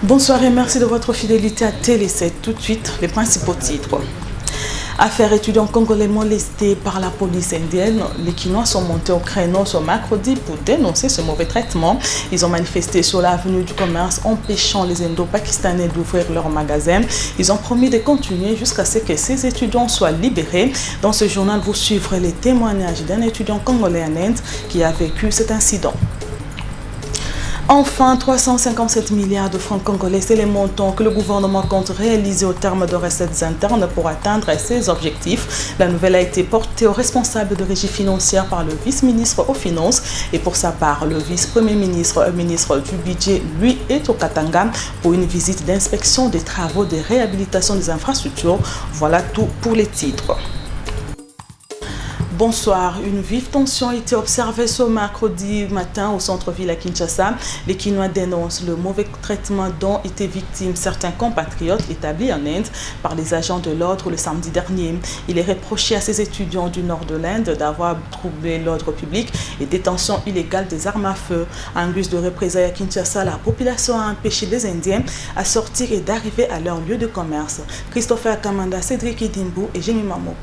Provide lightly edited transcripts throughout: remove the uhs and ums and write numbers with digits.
Bonsoir et merci de votre fidélité à Télé 7. Tout de suite, les principaux titres. Affaire étudiants congolais molestés par la police indienne, les Quinois sont montés au créneau ce mercredi pour dénoncer ce mauvais traitement. Ils ont manifesté sur l'avenue du commerce empêchant les Indo-Pakistanais d'ouvrir leurs magasins. Ils ont promis de continuer jusqu'à ce que ces étudiants soient libérés. Dans ce journal, vous suivrez les témoignages d'un étudiant congolais en Inde qui a vécu cet incident. Enfin, 357 milliards de francs congolais, c'est les montants que le gouvernement compte réaliser au terme de recettes internes pour atteindre ses objectifs. La nouvelle a été portée au responsable de régie financière par le vice-ministre aux Finances et pour sa part, le vice-premier ministre, ministre du budget, lui, est au Katanga pour une visite d'inspection des travaux de réhabilitation des infrastructures. Voilà tout pour les titres. Bonsoir. Une vive tension a été observée ce mercredi matin au centre-ville à Kinshasa. Les Quinois dénoncent le mauvais traitement dont étaient victimes certains compatriotes établis en Inde par les agents de l'ordre le samedi dernier. Il est reproché à ces étudiants du nord de l'Inde d'avoir troublé l'ordre public et détention illégale des armes à feu. En guise de représailles à Kinshasa, la population a empêché les Indiens à sortir et d'arriver à leur lieu de commerce. Christopher Kamanda, Cédric Idimbu et Jémy Mamoko.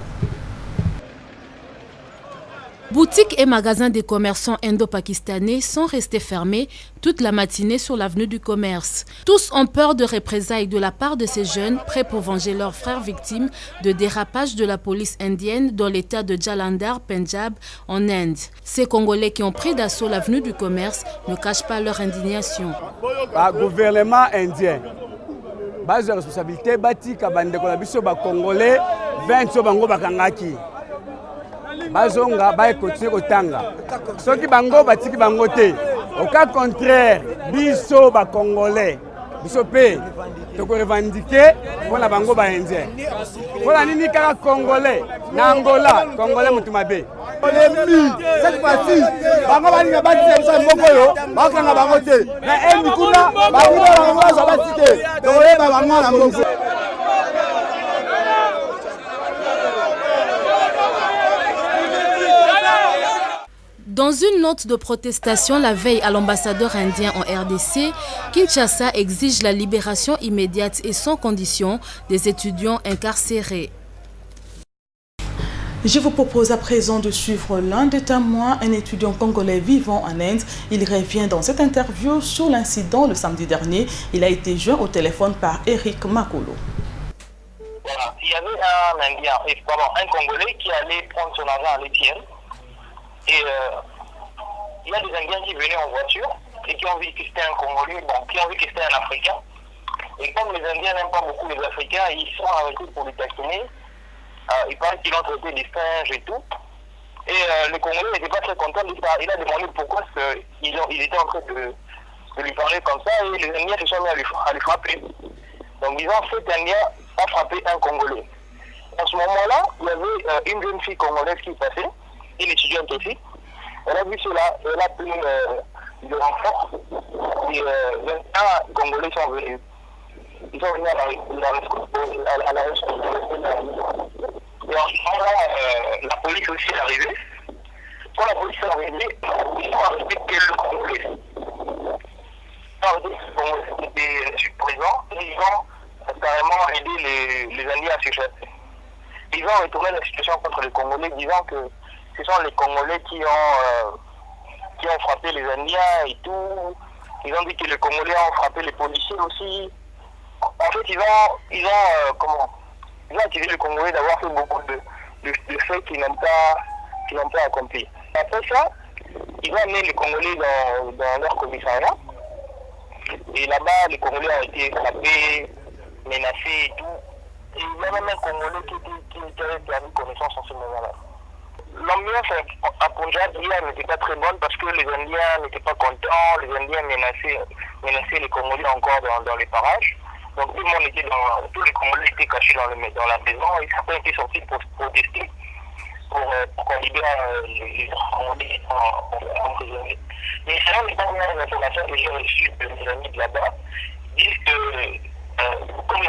Boutiques et magasins des commerçants indo-pakistanais sont restés fermés toute la matinée sur l'avenue du commerce. Tous ont peur de représailles de la part de ces jeunes prêts pour venger leurs frères victimes de dérapage de la police indienne dans l'état de Jalandhar, Punjab, en Inde. Ces Congolais qui ont pris d'assaut l'avenue du commerce ne cachent pas leur indignation. Le gouvernement indien, base de responsabilité, batika bandeko na biso ba Congolais, 20 bango bakangaki. Bazonga ba continuer kotanga soki bango batiki bango te au cas contraire biso ba congolais biso pe to ko revendiquer pour bango ba indien pour nini kaka congolais na Angola congolais mutu mabe olemi cette partie bango bali na bati biso moko yo bakanga bango te na eni kuna bango bango so batike to yeba bango na moko. Dans une note de protestation la veille à l'ambassadeur indien en RDC, Kinshasa exige la libération immédiate et sans condition des étudiants incarcérés. Je vous propose à présent de suivre l'un des témoins, un étudiant congolais vivant en Inde. Il revient dans cette interview sur l'incident le samedi dernier. Il a été joint au téléphone par Eric Makolo. Voilà. Il y avait un Congolais qui allait prendre son argent à l'ATM. Et il y a des Indiens qui venaient en voiture et qui ont vu que c'était un Congolais, qui ont vu que c'était un Africain. Et comme les Indiens n'aiment pas beaucoup les Africains, ils sont arrêtés pour les taquiner. Il paraît qu'ils ont traité des singes et tout. Et le Congolais n'était pas très content. Il a demandé pourquoi ils étaient en train de lui parler comme ça. Et les Indiens se sont mis à lui frapper. Donc ils ont fait Indien à frapper un Congolais. À ce moment-là, il y avait une jeune fille congolaise qui passait. Une étudiante aussi. Elle a vu cela, elle a pris de renfort. Et 21 Congolais sont venus. Ils sont venus à la rescousse. Et en ce moment-là, la police aussi est arrivée. Quand la police est arrivée, ils ont arrêté quelques Congolais. Ils ont arrêté quelques Congolais qui étaient présents et ils ont carrément aidé les Indiens à s'échapper. Ils ont retourné la situation contre les Congolais, disant que ce sont les Congolais qui ont frappé les Indiens et tout. Ils ont dit que les Congolais ont frappé les policiers aussi. En fait, ils ont accusé les Congolais d'avoir fait beaucoup de faits qu'ils n'ont pas accomplis. Après ça, ils ont amené les Congolais dans leur commissariat. Et là-bas, les Congolais ont été frappés, menacés et tout. Et il y a même un Congolais qui avait perdu connaissance en ce moment-là. L'ambiance à Punjab hier n'était pas très bonne parce que les Indiens n'étaient pas contents, les Indiens menaçaient les Congolais encore dans les parages. Donc tout le monde tous les Congolais étaient cachés dans la maison et certains étaient sortis pour protester pour qu'on libère les Congolais emprisonnés. Mais selon les dernières informations que j'ai reçues de mes amis de là-bas, ils disent que comme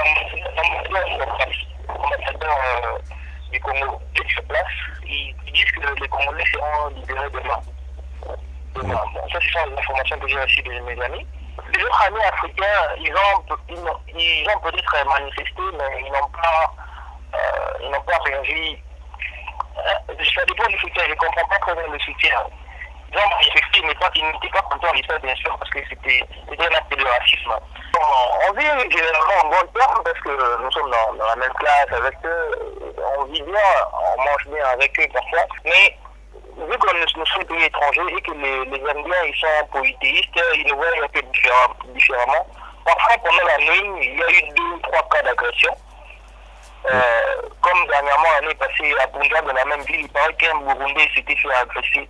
l'ambassadeur du Congo est sur place, ils disent que les Congolais seront libérés demain. Bon, ça, ce sont les informations que j'ai reçues de mes amis. les autres amis africains, ils ont peut-être manifesté, mais ils n'ont pas réagi. Ça dépend du soutien, je ne comprends pas très bien le soutien. Ils ont manifesté, mais ils n'étaient pas contents de ça, bien sûr, parce que c'était un acte de racisme. On vit généralement en bon terme parce que nous sommes dans la même classe avec eux, on vit bien, on mange bien avec eux parfois, mais vu que nous sommes pays étrangers et que les Indiens ils sont polythéistes, ils nous voient un peu différemment. Parfois, pendant la nuit, il y a eu 2 ou 3 cas d'agression. Comme dernièrement, l'année passée, à Punjab, dans la même ville, il paraît qu'un Burundais s'était fait agresser,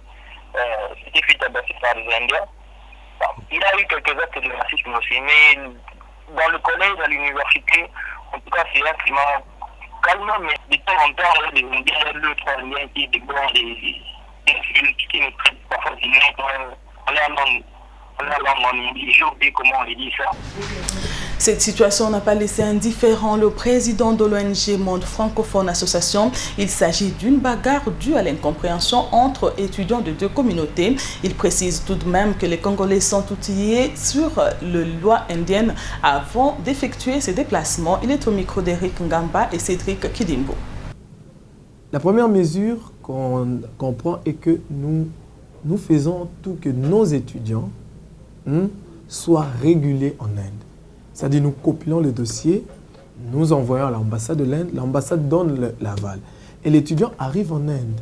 s'était fait tabasser par les Indiens. Il y a eu quelques actes de racisme aussi, mais dans le collège, à l'université, en tout cas, c'est un climat calme, mais de temps en temps, il y a des Indiens, 2 ou 3 Indiens qui débordent qui ne traitent pas facilement en leur langue en English, j'ai oublié comment on dit ça. Cette situation n'a pas laissé indifférent le président de l'ONG Monde Francophone Association. Il s'agit d'une bagarre due à l'incompréhension entre étudiants de 2 communautés. Il précise tout de même que les Congolais sont outillés sur les lois indiennes avant d'effectuer ces déplacements. Il est au micro d'Eric Ngamba et Cédric Kidimbo. La première mesure qu'on prend est que nous faisons tout que nos étudiants soient régulés en Inde. C'est-à-dire nous compilons le dossier, nous envoyons à l'ambassade de l'Inde, l'ambassade donne l'aval. Et l'étudiant arrive en Inde.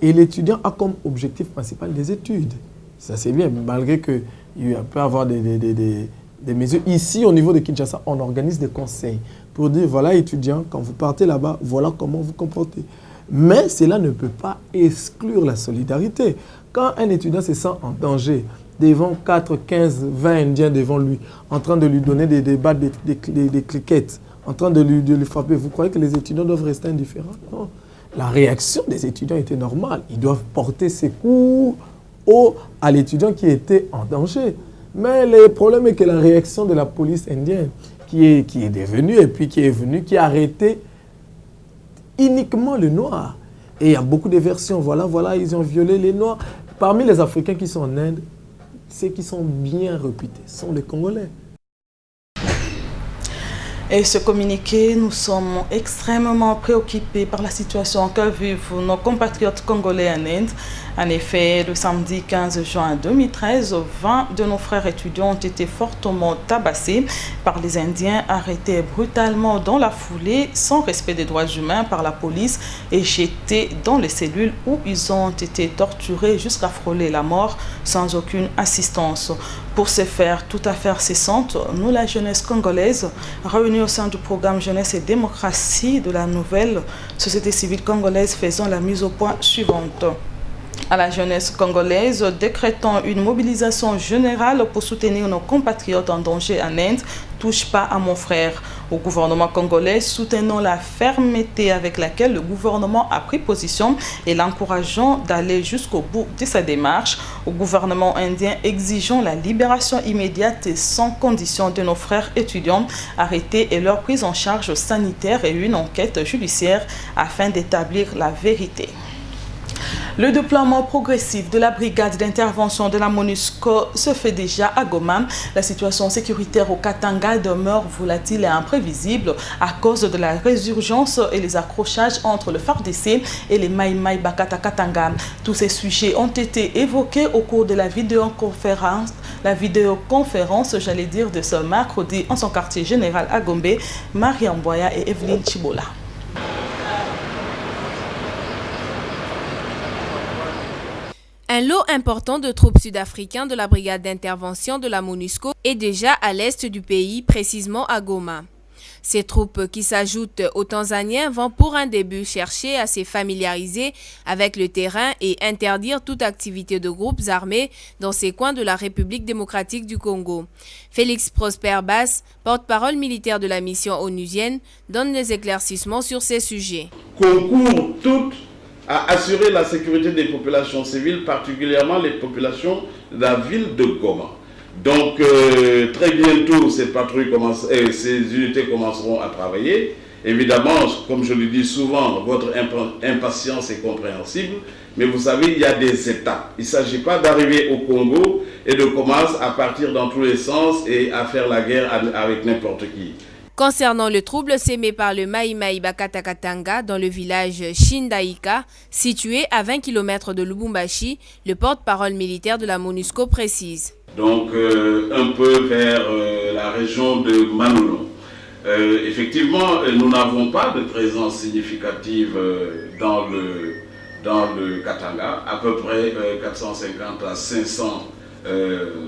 Et l'étudiant a comme objectif principal des études. Ça c'est bien, malgré qu'il peut y avoir des mesures. Ici, au niveau de Kinshasa, on organise des conseils pour dire, voilà étudiants, quand vous partez là-bas, voilà comment vous comportez. Mais cela ne peut pas exclure la solidarité. Quand un étudiant se sent en danger, devant 4, 15, 20 Indiens devant lui, en train de lui donner des débats, des cliquettes, en train de lui frapper, vous croyez que les étudiants doivent rester indifférents? Non. La réaction des étudiants était normale. Ils doivent porter secours à l'étudiant qui était en danger. Mais le problème est que la réaction de la police indienne, qui est devenue, et puis qui est venue, qui a arrêté uniquement le noir. Et il y a beaucoup de versions. Voilà, ils ont violé les noirs. Parmi les Africains qui sont en Inde, ceux qui sont bien réputés sont les Congolais. Et ce communiqué, nous sommes extrêmement préoccupés par la situation que vivent nos compatriotes congolais en Inde. En effet, le samedi 15 juin 2013, 20 de nos frères étudiants ont été fortement tabassés par les Indiens, arrêtés brutalement dans la foulée, sans respect des droits humains par la police et jetés dans les cellules où ils ont été torturés jusqu'à frôler la mort sans aucune assistance. Pour ce faire toute affaire cessante, nous, la jeunesse congolaise, réunis au sein du programme Jeunesse et Démocratie de la nouvelle société civile congolaise, faisons la mise au point suivante. À la jeunesse congolaise, décrétant une mobilisation générale pour soutenir nos compatriotes en danger en Inde, touche pas à mon frère. Au gouvernement congolais, soutenons la fermeté avec laquelle le gouvernement a pris position et l'encourageons d'aller jusqu'au bout de sa démarche. Au gouvernement indien, exigeons la libération immédiate et sans condition de nos frères étudiants arrêtés et leur prise en charge sanitaire et une enquête judiciaire afin d'établir la vérité. Le déploiement progressif de la brigade d'intervention de la MONUSCO se fait déjà à Goma. La situation sécuritaire au Katanga demeure volatile et imprévisible à cause de la résurgence et les accrochages entre le FARDC et les Mai Mai Bakata Katanga. Tous ces sujets ont été évoqués au cours de la vidéoconférence, de ce mercredi en son quartier général à Gombe, Marie Amboya et Evelyne Chibola. Un lot important de troupes sud-africains de la brigade d'intervention de la MONUSCO est déjà à l'est du pays, précisément à Goma. Ces troupes qui s'ajoutent aux Tanzaniens vont pour un début chercher à se familiariser avec le terrain et interdire toute activité de groupes armés dans ces coins de la République démocratique du Congo. Félix Prosper Bass, porte-parole militaire de la mission onusienne, donne des éclaircissements sur ces sujets. Concourent toutes à assurer la sécurité des populations civiles, particulièrement les populations de la ville de Goma. Donc, très bientôt, ces unités commenceront à travailler. Évidemment, comme je le dis souvent, votre impatience est compréhensible, mais vous savez, il y a des étapes. Il ne s'agit pas d'arriver au Congo et de commerce à partir dans tous les sens et à faire la guerre avec n'importe qui. Concernant le trouble sémé par le Mai Mai Bakatakatanga dans le village Shindaika, situé à 20 km de Lubumbashi, le porte-parole militaire de la MONUSCO précise. Donc un peu vers la région de Manolo. Effectivement, nous n'avons pas de présence significative dans le Katanga, à peu près 450 à 500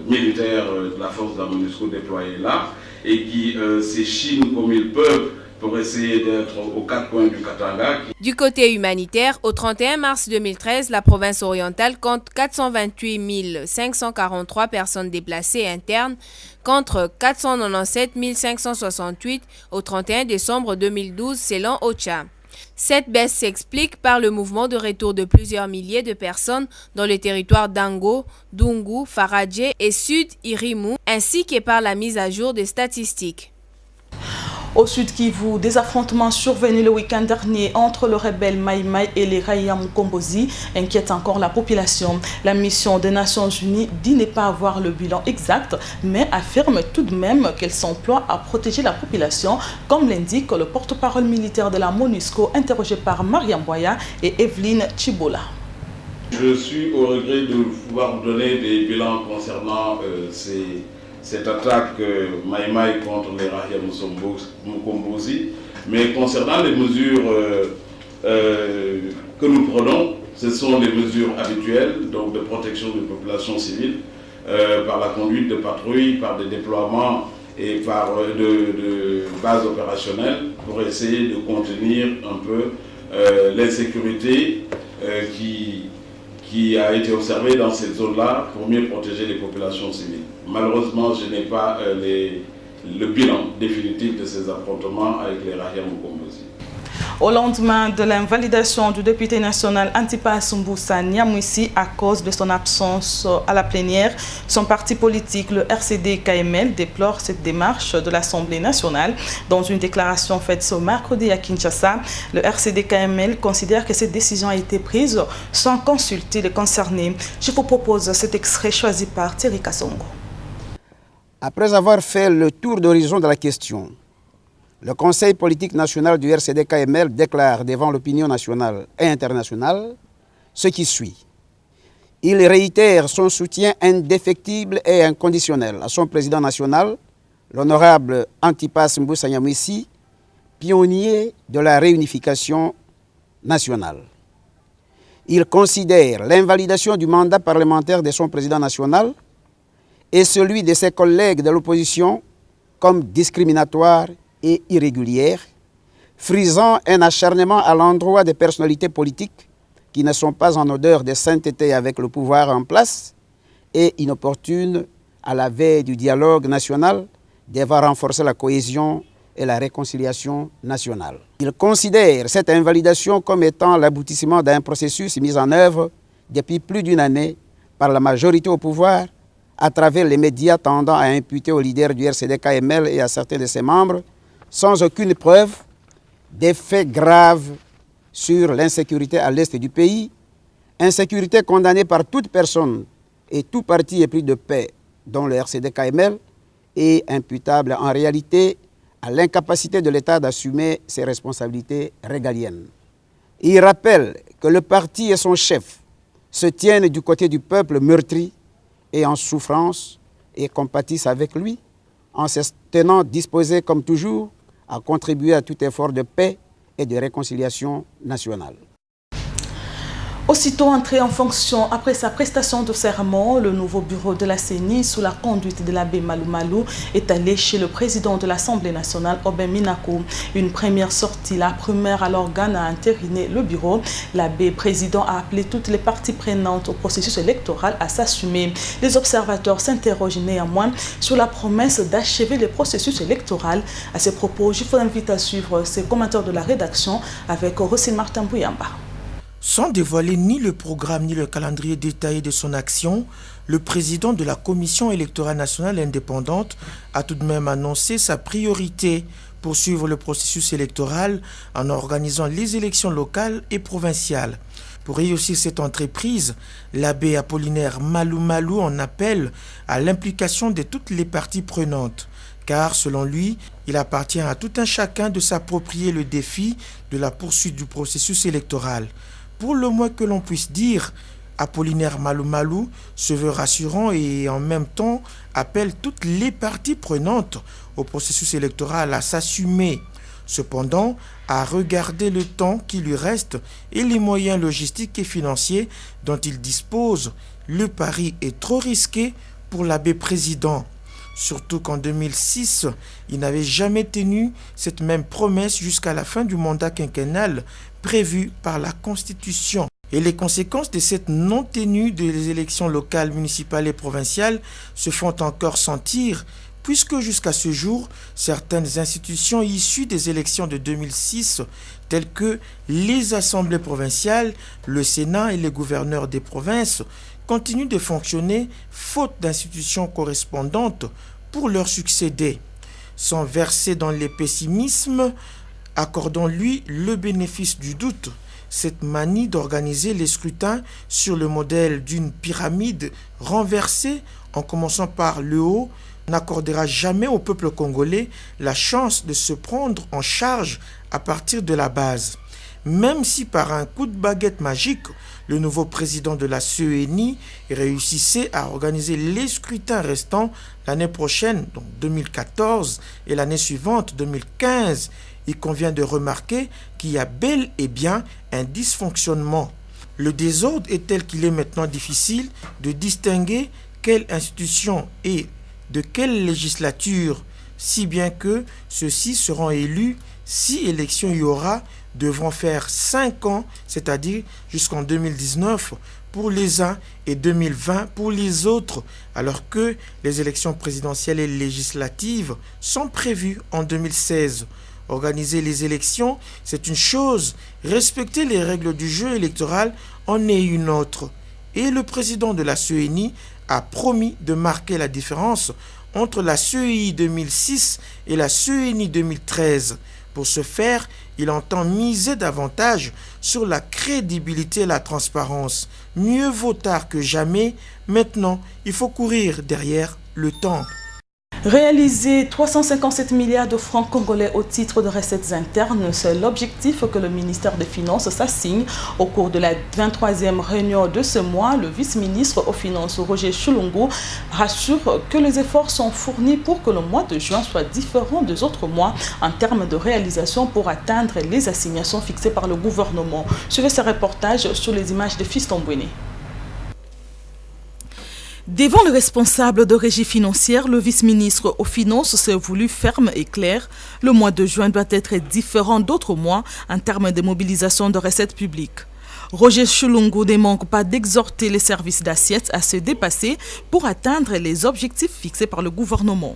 militaires de la force de la MONUSCO déployés là, et qui s'échinent comme ils peuvent pour essayer d'être aux quatre coins du Katanga. Du côté humanitaire, au 31 mars 2013, la province orientale compte 428 543 personnes déplacées internes contre 497 568 au 31 décembre 2012 selon OCHA. Cette baisse s'explique par le mouvement de retour de plusieurs milliers de personnes dans les territoires d'Ango, Dungu, Faradje et Sud Irimu, ainsi que par la mise à jour des statistiques. Au Sud Kivu, des affrontements survenus le week-end dernier entre le rebelle Mai Mai et les Raïa Mukombozi inquiètent encore la population. La mission des Nations Unies dit ne pas avoir le bilan exact, mais affirme tout de même qu'elle s'emploie à protéger la population, comme l'indique le porte-parole militaire de la MONUSCO, interrogé par Mariam Boya et Evelyne Chibola. Je suis au regret de pouvoir vous donner des bilans concernant cette attaque Mai Mai contre les Raïa Mukombozi, mais concernant les mesures que nous prenons, ce sont les mesures habituelles, donc de protection des populations civiles, par la conduite de patrouilles, par des déploiements et par de bases opérationnelles pour essayer de contenir un peu l'insécurité qui a été observée dans cette zone-là pour mieux protéger les populations civiles. Malheureusement, je n'ai pas le bilan définitif de ces affrontements avec les Raïa Mukombozi. Au lendemain de l'invalidation du député national Antipas Mbusa Nyamwisi à cause de son absence à la plénière, son parti politique, le RCD-KML, déplore cette démarche de l'Assemblée nationale. Dans une déclaration faite ce mercredi à Kinshasa, le RCD-KML considère que cette décision a été prise sans consulter les concernés. Je vous propose cet extrait choisi par Thierry Kassongo. Après avoir fait le tour d'horizon de la question, le Conseil politique national du RCD-KML déclare devant l'opinion nationale et internationale ce qui suit. Il réitère son soutien indéfectible et inconditionnel à son président national, l'honorable Antipas Mbusa Nyamwisi, pionnier de la réunification nationale. Il considère l'invalidation du mandat parlementaire de son président national et celui de ses collègues de l'opposition comme discriminatoire et irrégulière, frisant un acharnement à l'endroit des personnalités politiques qui ne sont pas en odeur de sainteté avec le pouvoir en place et inopportunes à la veille du dialogue national devant renforcer la cohésion et la réconciliation nationale. Il considère cette invalidation comme étant l'aboutissement d'un processus mis en œuvre depuis plus d'une année par la majorité au pouvoir à travers les médias tendant à imputer aux leaders du RCD-KML et à certains de ses membres sans aucune preuve, des faits graves sur l'insécurité à l'est du pays, insécurité condamnée par toute personne et tout parti épris de paix, dont le RCD-KML, et imputable en réalité à l'incapacité de l'État d'assumer ses responsabilités régaliennes. Il rappelle que le parti et son chef se tiennent du côté du peuple meurtri et en souffrance et compatissent avec lui, en se tenant disposés comme toujours à contribuer à tout effort de paix et de réconciliation nationale. Aussitôt entré en fonction après sa prestation de serment, le nouveau bureau de la CENI, sous la conduite de l'abbé Malou Malou, est allé chez le président de l'Assemblée nationale, Aubin Minakou. Une première sortie, la première à l'organe a entériné le bureau. L'abbé président a appelé toutes les parties prenantes au processus électoral à s'assumer. Les observateurs s'interrogent néanmoins sur la promesse d'achever le processus électoral. À ce propos, je vous invite à suivre ces commentaires de la rédaction avec Rosine Martin Bouyamba. Sans dévoiler ni le programme ni le calendrier détaillé de son action, le président de la Commission électorale nationale indépendante a tout de même annoncé sa priorité pour suivre le processus électoral en organisant les élections locales et provinciales. Pour réussir cette entreprise, l'abbé Apollinaire Malou en appelle à l'implication de toutes les parties prenantes, car selon lui, il appartient à tout un chacun de s'approprier le défi de la poursuite du processus électoral. Pour le moins que l'on puisse dire, Apollinaire Malou se veut rassurant et en même temps appelle toutes les parties prenantes au processus électoral à s'assumer. Cependant, à regarder le temps qui lui reste et les moyens logistiques et financiers dont il dispose, le pari est trop risqué pour l'abbé président. Surtout qu'en 2006, il n'avait jamais tenu cette même promesse jusqu'à la fin du mandat quinquennal prévu par la Constitution. Et les conséquences de cette non-tenue des élections locales, municipales et provinciales se font encore sentir, puisque jusqu'à ce jour, certaines institutions issues des élections de 2006, telles que les assemblées provinciales, le Sénat et les gouverneurs des provinces, continuent de fonctionner faute d'institutions correspondantes pour leur succéder. Sans verser dans les pessimismes, accordons-lui le bénéfice du doute. Cette manie d'organiser les scrutins sur le modèle d'une pyramide renversée, en commençant par le haut, n'accordera jamais au peuple congolais la chance de se prendre en charge à partir de la base. Même si par un coup de baguette magique, le nouveau président de la CENI réussissait à organiser les scrutins restants l'année prochaine, donc 2014, et l'année suivante, 2015, il convient de remarquer qu'il y a bel et bien un dysfonctionnement. Le désordre est tel qu'il est maintenant difficile de distinguer quelle institution et de quelle législature, si bien que ceux-ci seront élus, si élection il y aura, devront faire 5 ans, c'est-à-dire jusqu'en 2019 pour les uns et 2020 pour les autres, alors que les élections présidentielles et législatives sont prévues en 2016. Organiser les élections, c'est une chose, respecter les règles du jeu électoral en est une autre. Et le président de la CENI a promis de marquer la différence entre la CEI 2006 et la CENI 2013. Pour ce faire, il entend miser davantage sur la crédibilité et la transparence. Mieux vaut tard que jamais. Maintenant, il faut courir derrière le temps. Réaliser 357 milliards de francs congolais au titre de recettes internes, c'est l'objectif que le ministère des Finances s'assigne. Au cours de la 23e réunion de ce mois, le vice-ministre aux Finances, Roger Chulungu, rassure que les efforts sont fournis pour que le mois de juin soit différent des autres mois en termes de réalisation pour atteindre les assignations fixées par le gouvernement. Suivez ce reportage sur les images de Fiston Bouéné. Devant le responsable de régie financière, le vice-ministre aux Finances s'est voulu ferme et clair. Le mois de juin doit être différent d'autres mois en termes de mobilisation de recettes publiques. Roger Chulungu ne manque pas d'exhorter les services d'assiette à se dépasser pour atteindre les objectifs fixés par le gouvernement.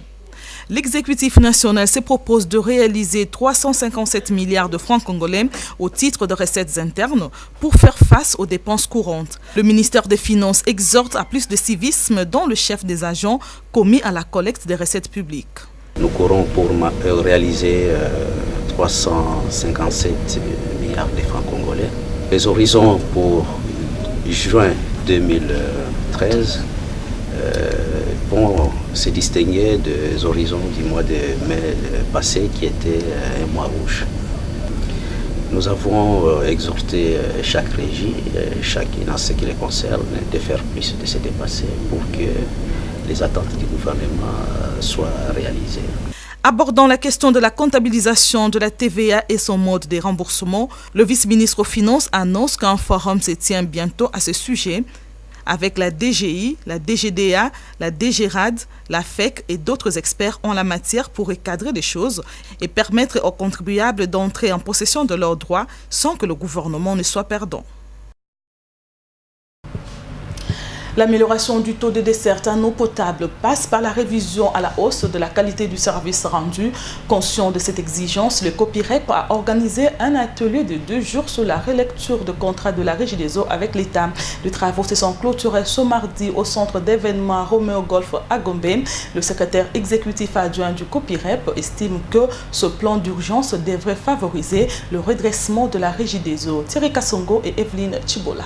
L'exécutif national se propose de réaliser 357 milliards de francs congolais au titre de recettes internes pour faire face aux dépenses courantes. Le ministère des Finances exhorte à plus de civisme dans le chef des agents commis à la collecte des recettes publiques. Nous courons pour réaliser 357 milliards de francs congolais. Les horizons pour juin 2013 vont se distinguer des horizons du mois de mai passé qui était un mois rouge. Nous avons exhorté chaque régie, chacune en ce qui les concerne, de faire plus, de se dépasser pour que les attentes du gouvernement soient réalisées. Abordant la question de la comptabilisation de la TVA et son mode de remboursement, le vice-ministre aux Finances annonce qu'un forum se tient bientôt à ce sujet avec la DGI, la DGDA, la DGRAD, la FEC et d'autres experts en la matière pour recadrer les choses et permettre aux contribuables d'entrer en possession de leurs droits sans que le gouvernement ne soit perdant. L'amélioration du taux de desserte en eau potable passe par la révision à la hausse de la qualité du service rendu. Conscient de cette exigence, le COPIREP a organisé un atelier de 2 jours sur la relecture de contrat de la Régie des eaux avec l'État. Les travaux se sont clôturés ce mardi au centre d'événements Romeo Golf à Gombe. Le secrétaire exécutif adjoint du COPIREP estime que ce plan d'urgence devrait favoriser le redressement de la Régie des eaux. Thierry Kassongo et Evelyne Chibola.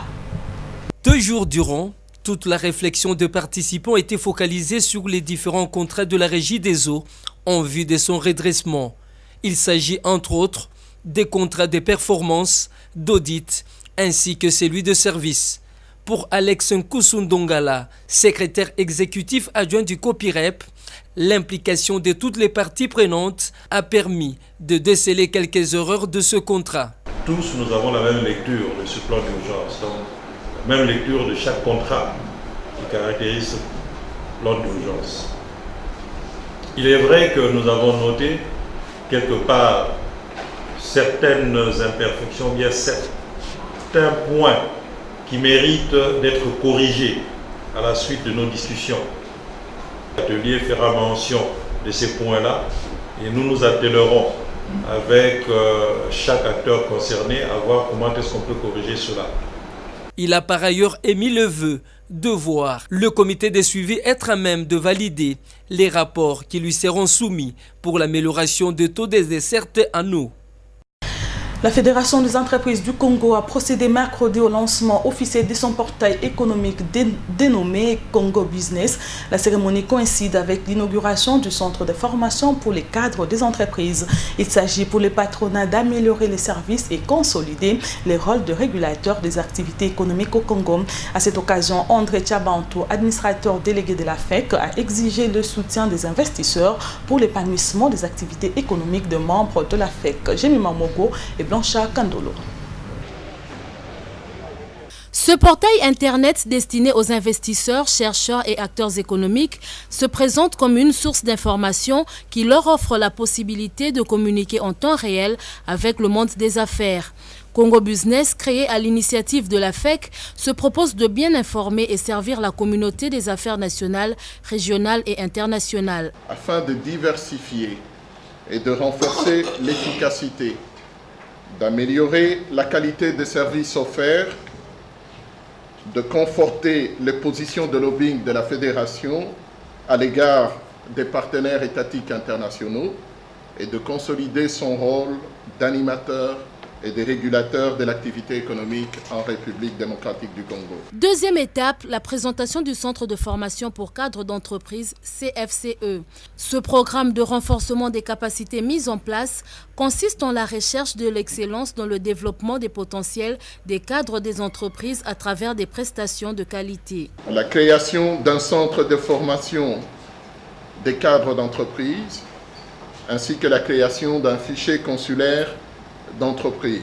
2 jours durant, toute la réflexion des participants était focalisée sur les différents contrats de la Régie des eaux en vue de son redressement. Il s'agit entre autres des contrats de performance, d'audit, ainsi que celui de service. Pour Alex Nkusundongala, secrétaire exécutif adjoint du COPIREP, l'implication de toutes les parties prenantes a permis de déceler quelques erreurs de ce contrat. Tous, nous avons la même lecture de ce plan d'urgence, donc la même lecture de chaque contrat qui caractérise ce plan d'urgence. Il est vrai que nous avons noté quelque part certaines imperfections, bien certains points qui méritent d'être corrigés à la suite de nos discussions. L'atelier fera mention de ces points-là et nous nous attellerons avec chaque acteur concerné à voir comment est-ce qu'on peut corriger cela. Il a par ailleurs émis le vœu de voir le comité de suivi être à même de valider les rapports qui lui seront soumis pour l'amélioration des taux des dessertes en eau. La Fédération des entreprises du Congo a procédé mercredi au lancement officiel de son portail économique dénommé Congo Business. La cérémonie coïncide avec l'inauguration du centre de formation pour les cadres des entreprises. Il s'agit pour les patronats d'améliorer les services et consolider les rôles de régulateurs des activités économiques au Congo. À cette occasion, André Tchabantou, administrateur délégué de la FEC, a exigé le soutien des investisseurs pour l'épanouissement des activités économiques de membres de la FEC. Jemima Mogo et Blancha Kandolo. Ce portail Internet destiné aux investisseurs, chercheurs et acteurs économiques se présente comme une source d'information qui leur offre la possibilité de communiquer en temps réel avec le monde des affaires. Congo Business, créé à l'initiative de la FEC, se propose de bien informer et servir la communauté des affaires nationales, régionales et internationales. Afin de diversifier et de renforcer l'efficacité, d'améliorer la qualité des services offerts, de conforter les positions de lobbying de la Fédération à l'égard des partenaires étatiques internationaux et de consolider son rôle d'animateur et des régulateurs de l'activité économique en République démocratique du Congo. Deuxième étape, la présentation du Centre de formation pour cadres d'entreprise CFCE. Ce programme de renforcement des capacités mis en place consiste en la recherche de l'excellence dans le développement des potentiels des cadres des entreprises à travers des prestations de qualité. La création d'un centre de formation des cadres d'entreprise ainsi que la création d'un fichier consulaire d'entreprise.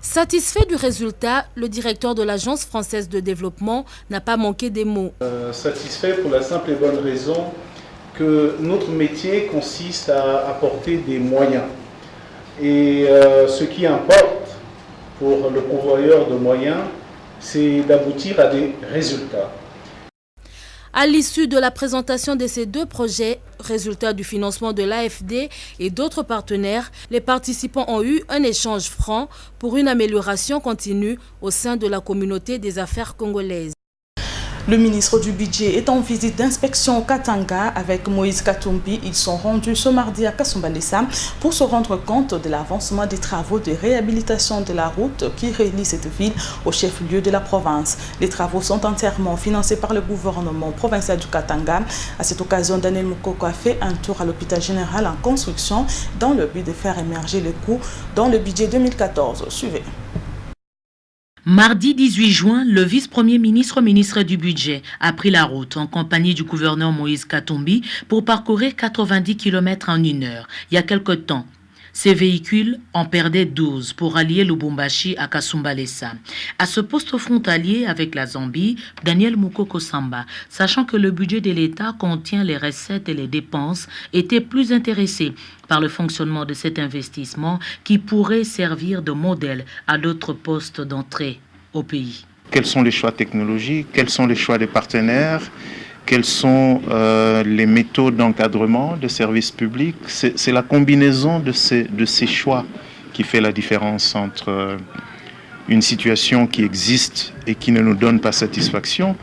Satisfait du résultat, le directeur de l'Agence française de développement n'a pas manqué des mots. Satisfait pour la simple et bonne raison que notre métier consiste à apporter des moyens. Et ce qui importe pour le pourvoyeur de moyens, c'est d'aboutir à des résultats. À l'issue de la présentation de ces 2 projets, résultats du financement de l'AFD et d'autres partenaires, les participants ont eu un échange franc pour une amélioration continue au sein de la communauté des affaires congolaises. Le ministre du Budget est en visite d'inspection au Katanga avec Moïse Katumbi. Ils sont rendus ce mardi à Kasumbalesa pour se rendre compte de l'avancement des travaux de réhabilitation de la route qui relie cette ville au chef-lieu de la province. Les travaux sont entièrement financés par le gouvernement provincial du Katanga. À cette occasion, Daniel Moukoko a fait un tour à l'hôpital général en construction dans le but de faire émerger les coûts dans le budget 2014. Suivez. Mardi 18 juin, le vice-premier ministre du Budget a pris la route en compagnie du gouverneur Moïse Katumbi pour parcourir 90 km en 1 heure. Il y a quelque temps, ces véhicules en perdaient 12 pour allier Lubumbashi à Kasumbalesa. À ce poste frontalier avec la Zambie, Daniel Moukoko Samba, sachant que le budget de l'État contient les recettes et les dépenses, était plus intéressé par le fonctionnement de cet investissement qui pourrait servir de modèle à d'autres postes d'entrée au pays. quels sont les choix technologiques, quels sont les choix des partenaires, quelles sont les méthodes d'encadrement des services publics. C'est la combinaison de ces choix qui fait la différence entre une situation qui existe et qui ne nous donne pas satisfaction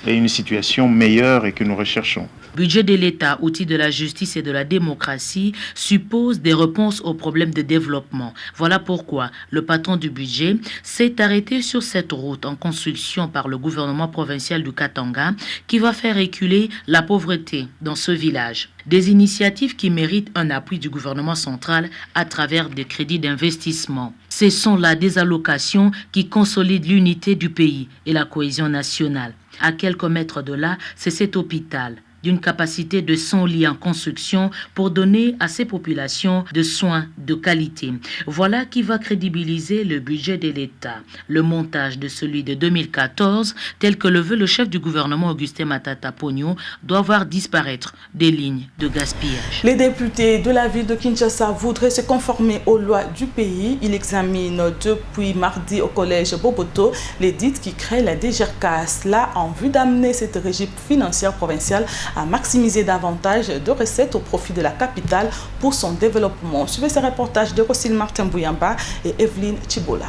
et une situation meilleure et que nous recherchons. Budget de l'État, outil de la justice et de la démocratie, suppose des réponses aux problèmes de développement. Voilà pourquoi le patron du budget s'est arrêté sur cette route en construction par le gouvernement provincial du Katanga qui va faire reculer la pauvreté dans ce village. Des initiatives qui méritent un appui du gouvernement central à travers des crédits d'investissement. Ce sont là des allocations qui consolident l'unité du pays et la cohésion nationale. À quelques mètres de là, c'est cet hôpital d'une capacité de 100 lits en construction pour donner à ces populations de soins de qualité. Voilà qui va crédibiliser le budget de l'État. Le montage de celui de 2014, tel que le veut le chef du gouvernement Augustin Matata Ponyo, doit voir disparaître des lignes de gaspillage. Les députés de la ville de Kinshasa voudraient se conformer aux lois du pays. Ils examinent depuis mardi au collège Boboto l'édit qui crée la DGRK. Cela en vue d'amener cette régie financière provinciale à maximiser davantage de recettes au profit de la capitale pour son développement. Suivez ce reportage de Rossine Martin Bouyamba et Evelyne Chibola.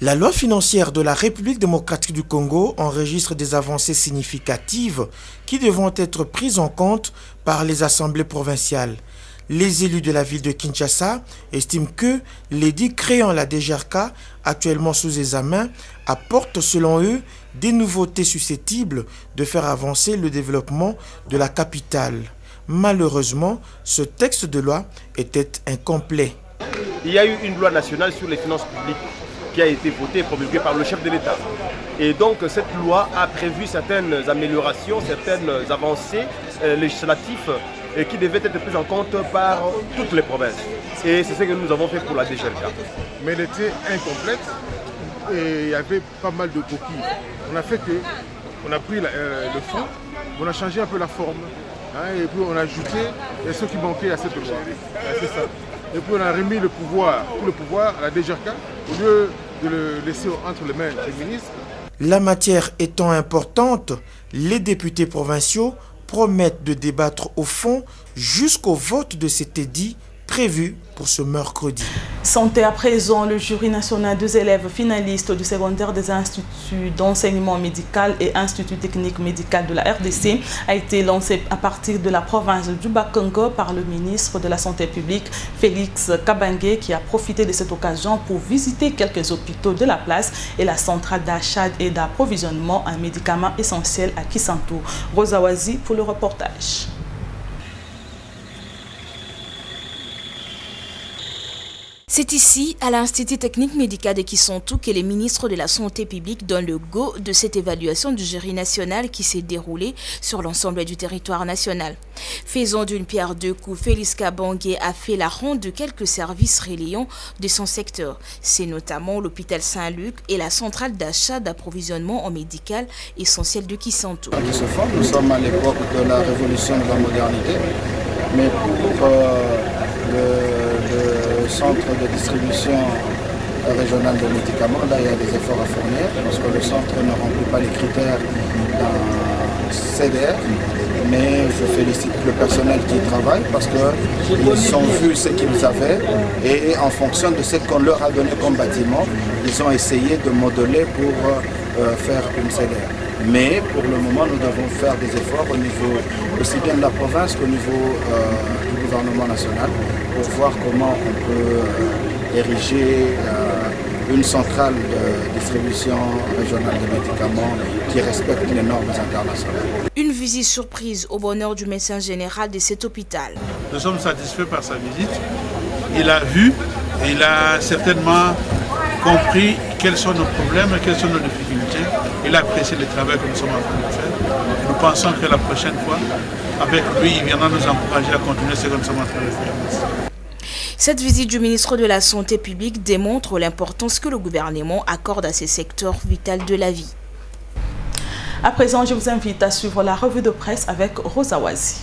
La loi financière de la République démocratique du Congo enregistre des avancées significatives qui devront être prises en compte par les assemblées provinciales. Les élus de la ville de Kinshasa estiment que l'édit créant la DGRK, actuellement sous examen, apporte selon eux des nouveautés susceptibles de faire avancer le développement de la capitale. Malheureusement, ce texte de loi était incomplet. Il y a eu une loi nationale sur les finances publiques qui a été votée et promulguée par le chef de l'État. Et donc cette loi a prévu certaines améliorations, certaines avancées législatives qui devaient être prises en compte par toutes les provinces. Et c'est ce que nous avons fait pour la DGRK. Mais elle était incomplète et il y avait pas mal de coquilles. On a fait que, on a pris le fond, on a changé un peu la forme, hein, et puis on a ajouté ce qui manquait à cette loi. C'est ça. Et puis on a remis le pouvoir, tout le pouvoir à la DGRK au lieu de le laisser entre les mains des ministres. La matière étant importante, les députés provinciaux promettent de débattre au fond jusqu'au vote de cet édit prévu pour ce mercredi. Santé à présent, le jury national des élèves finalistes du secondaire des instituts d'enseignement médical et instituts techniques médical de la RDC a été lancé à partir de la province du Bas-Congo par le ministre de la Santé publique, Félix Kabange, qui a profité de cette occasion pour visiter quelques hôpitaux de la place et la centrale d'achat et d'approvisionnement en médicaments essentiels à Kisantou. Rosa Wazi pour le reportage. C'est ici, à l'Institut technique médical de Kisantou, que les ministres de la Santé publique donnent le go de cette évaluation du jury national qui s'est déroulée sur l'ensemble du territoire national. Faisant d'une pierre deux coups, Félix Kabange a fait la ronde de quelques services relayants de son secteur. C'est notamment l'hôpital Saint-Luc et la centrale d'achat d'approvisionnement en médical essentiel de Kisantou. Nous sommes à l'époque de la révolution de la modernité, mais pour le centre de distribution régional de médicaments, là il y a des efforts à fournir parce que le centre ne remplit pas les critères d'un CDR, mais je félicite le personnel qui travaille parce qu'ils ont vu ce qu'ils avaient et en fonction de ce qu'on leur a donné comme bâtiment, ils ont essayé de modeler pour faire une CDR. Mais pour le moment, nous devons faire des efforts au niveau aussi bien de la province qu'au niveau du gouvernement national pour voir comment on peut ériger une centrale de distribution régionale de médicaments qui respecte les normes internationales. Une visite surprise au bonheur du médecin général de cet hôpital. Nous sommes satisfaits par sa visite. Il a vu et il a certainement compris quels sont nos problèmes, quelles sont nos difficultés. Il a apprécié le travail que nous sommes en train de faire. Nous pensons que la prochaine fois, avec lui, il viendra nous encourager à continuer ce que nous sommes en train de faire. Cette visite du ministre de la Santé publique démontre l'importance que le gouvernement accorde à ces secteurs vitaux de la vie. À présent, je vous invite à suivre la revue de presse avec Rosa Wazi.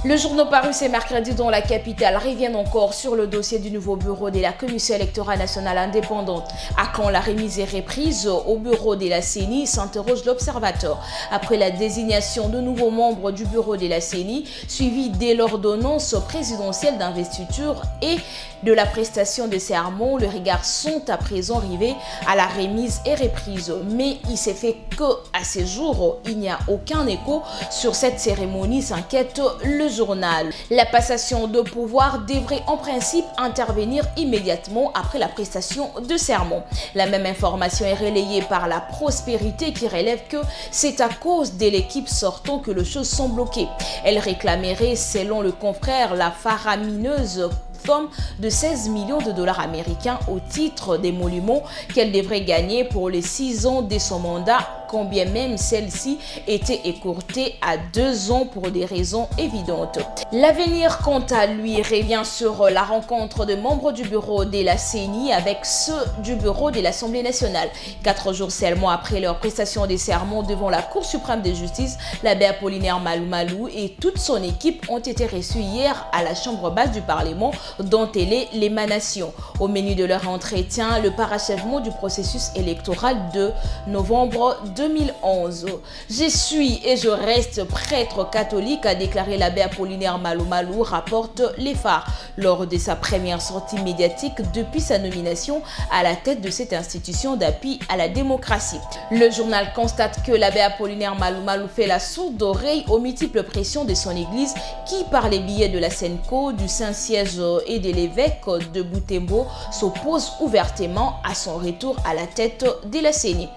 Le journal paru ce mercredi dans la capitale revient encore sur le dossier du nouveau bureau de la Commission électorale nationale indépendante. À quand la remise et reprise au bureau de la CENI, s'interroge l'observateur. Après la désignation de nouveaux membres du bureau de la CENI, suivie dès l'ordonnance présidentielle d'investiture et de la prestation de serment, les regards sont à présent rivés à la remise et reprise. Mais il s'est fait que, à ces jours, il n'y a aucun écho sur cette cérémonie, s'inquiète le journal. La passation de pouvoir devrait en principe intervenir immédiatement après la prestation de serment. La même information est relayée par la Prospérité qui relève que c'est à cause de l'équipe sortant que les choses sont bloquées. Elle réclamerait, selon le confrère, la faramineuse somme de 16 millions de dollars américains au titre des monuments qu'elle devrait gagner pour les 6 ans de son mandat, quand bien même celle-ci était écourtée à 2 ans pour des raisons évidentes. L'avenir, quant à lui, revient sur la rencontre de membres du bureau de la CENI avec ceux du bureau de l'Assemblée nationale. 4 jours seulement après leur prestation des serments devant la Cour suprême de justice, l'abbé Apollinaire Malou et toute son équipe ont été reçus hier à la Chambre basse du Parlement, dont elle est l'émanation. Au menu de leur entretien, le parachèvement du processus électoral de novembre 2011. Je suis et je reste prêtre catholique, a déclaré l'abbé Apollinaire Malou, rapporte les phares, lors de sa première sortie médiatique depuis sa nomination à la tête de cette institution d'appui à la démocratie. Le journal constate que l'abbé Apollinaire Malou fait la sourde oreille aux multiples pressions de son église qui, par les billets de la Senco, du Saint-Siège et de l'évêque de Butembo, s'oppose ouvertement à son retour à la tête de la CENI.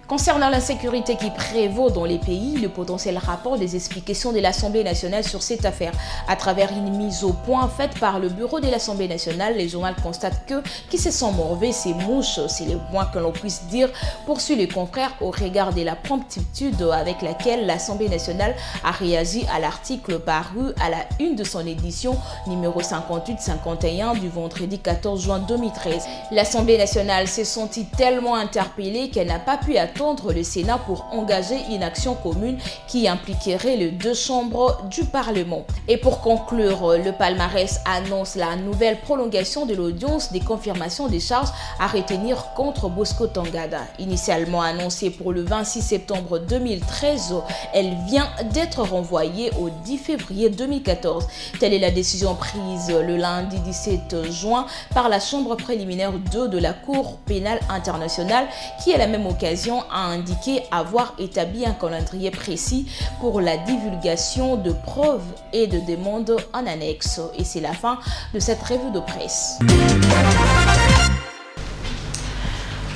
Concernant l'insécurité qui prévaut dans les pays, le potentiel rapport des explications de l'Assemblée nationale sur cette affaire. À travers une mise au point faite par le bureau de l'Assemblée nationale, les journaux constatent que qui se sont morvés, ces mouches, c'est le moins que l'on puisse dire, poursuit les confrères au regard de la promptitude avec laquelle l'Assemblée nationale a réagi à l'article paru à la une de son édition numéro 58-51 du vendredi 14 juin 2013. L'Assemblée nationale s'est sentie tellement interpellée qu'elle n'a pas pu attendre le Sénat pour engager une action commune qui impliquerait les 2 chambres du Parlement. Et pour conclure, le palmarès annonce la nouvelle prolongation de l'audience des confirmations des charges à retenir contre Bosco Tangada. Initialement annoncée pour le 26 septembre 2013, elle vient d'être renvoyée au 10 février 2014. Telle est la décision prise le lundi 17 juin par la Chambre préliminaire 2 de la Cour pénale internationale qui, à la même occasion, a indiqué avoir établi un calendrier précis pour la divulgation de preuves et de demandes en annexe. Et c'est la fin de cette revue de presse.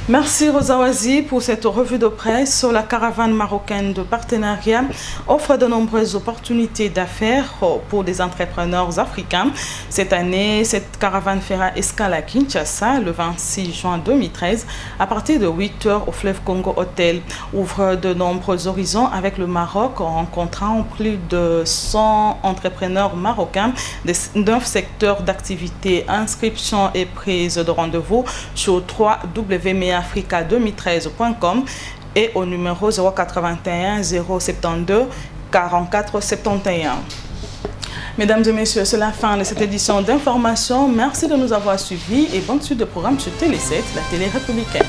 Merci Rosa Wazi pour cette revue de presse. La caravane marocaine de partenariat offre de nombreuses opportunités d'affaires pour des entrepreneurs africains. Cette année, cette caravane fera escale à Kinshasa le 26 juin 2013 à partir de 8h au fleuve Congo Hotel. Ouvre de nombreux horizons avec le Maroc en rencontrant plus de 100 entrepreneurs marocains de 9 secteurs d'activité. Inscription et prise de rendez-vous sur www.meafrica2013.com et au numéro 081 072 44 71. Mesdames et messieurs, c'est la fin de cette édition d'information. Merci de nous avoir suivis et bonne suite de programme sur Télé 7, la télé républicaine.